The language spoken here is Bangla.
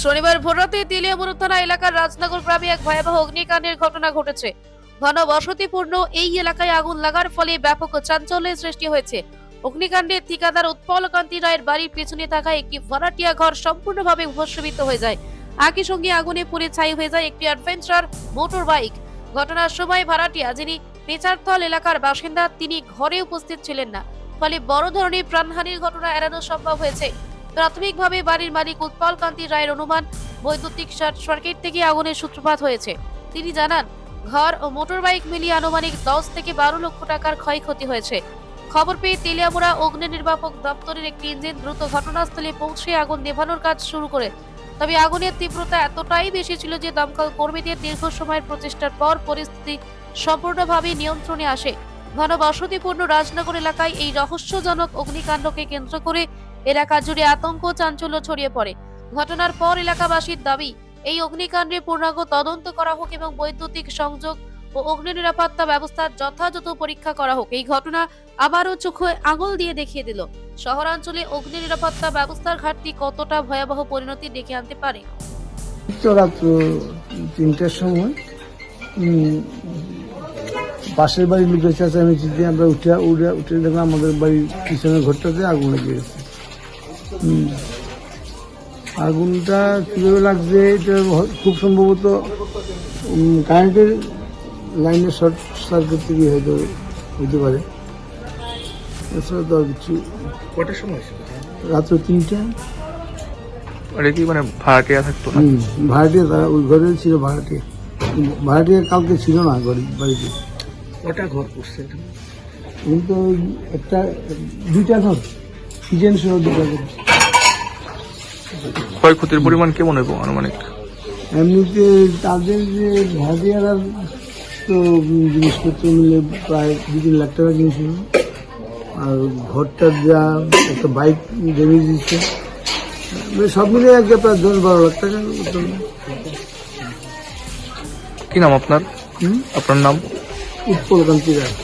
শনিবার ভোররাতে তেলিয়ামুড়া থানা এলাকার রাজনগর গ্রামে এক ভয়াবহ অগ্নিকাণ্ডের ঘটনা ঘটেছে। ঘন বসতিপূর্ণ এই এলাকায় আগুন লাগার ফলে ব্যাপক চাঞ্চল্যের সৃষ্টি হয়েছে। অগ্নিকাণ্ডে ঠিকাদার উৎপল কান্তি রায়ের বাড়ির পেছনে থাকা একটি ভাড়াটিয়া ঘর সম্পূর্ণভাবে ভস্মীভূত হয়ে যায়। একই সঙ্গে আগুনে পুড়ে ছাই হয়ে যায় একটি অ্যাডভেঞ্চার মোটর বাইক। ঘটনার সময় ভাড়াটিয়া, যিনি পেচারথল এলাকার বাসিন্দা, তিনি ঘরে উপস্থিত ছিলেন না, ফলে বড় ধরনের প্রাণহানির ঘটনা এড়ানো সম্ভব হয়েছে। প্রাথমিকভাবে বাড়ির মালিক উৎপল কান্তি রায়ের অনুমান বৈদ্যুতিক শর্ট সার্কিট থেকে আগুনের সূত্রপাত হয়েছে। তিনি জানান, ঘর ও মোটর বাইক মিলিয়ে আনুমানিক 10 থেকে 12 লক্ষ টাকার ক্ষয়ক্ষতি হয়েছে। খবর পেয়ে তেলিয়ামুড়া অগ্নি নির্বাপক দপ্তরের একটি ইঞ্জিন দ্রুত ঘটনাস্থলে পৌঁছে আগুন নেভানোর কাজ শুরু করে। তবে আগুনের তীব্রতা এতটাই বেশি ছিল যে দমকল কর্মীদের দীর্ঘ সময়ের প্রচেষ্টার পর পরিস্থিতি সম্পূর্ণভাবে নিয়ন্ত্রণে আসে। ঘন বসতিপূর্ণ রাজনগর এলাকায় এই রহস্যজনক অগ্নিকাণ্ডকে কেন্দ্র করে এলাকা জুড়ে আতঙ্ক চাঞ্চল্য ছড়িয়ে পড়ে। ঘটনার পর এলাকাবাসীর দাবি, এই অগ্নিকাণ্ডে পূর্ণাঙ্গ তদন্ত করা হোক এবং বৈদ্যুতিক সংযোগ ও অগ্নি নিরাপত্তা ব্যবস্থার যথাযথ পরীক্ষা করা হোক। এই ঘটনা আবারও চোখে আঙুল দিয়ে দেখিয়ে দিল শহরাঞ্চলে অগ্নি নিরাপত্তা ব্যবস্থার ঘাটতি কতটা ভয়াবহ পরিণতি ডেকে আনতে পারে। রাত 3টার সময় পাশের বাড়ির লোকের চেঁচামেচিতে আমরা উঠে দেখলাম আমাদের বাড়ির পিছনের ঘরটাতে আগুন লেগে গেছে। আগুনটা কিভাবে লাগছে, এটা খুব সম্ভবত কারেন্টের লাইনের শর্ট সার্কিট থেকে হইতে পারে। এছাড়া তো আর কিছু। কটার সময়? রাত্র 3টা। এটা কি মানে ভাড়াটিয়া থাকতো না? ভাড়াটিয়া, তারা ওই ঘরে ছিল ভাড়াটিয়া। ভাড়াটিয়া কালকে ছিল না বাড়িতে। কটা ঘর করছে? কিন্তু দুইটা ঘর, কিচেন সহ 2টা ঘর। ক্ষয়ক্ষতির পরিমাণ কেমন হইব আনুমানিক? এমনিতে তাদের যে ভাড়াটিয়ারা তো জিনিসপত্র মিলে প্রায় 2-3 লাখ টাকা কিনেছিল। আর ঘরটার যা একটা বাইক ড্যামেজ দিচ্ছে, সব মিলে আজকে প্রায় 10-12 লাখ টাকা। কি নাম আপনার? আপনার নাম? উৎপল কান্তি রায়।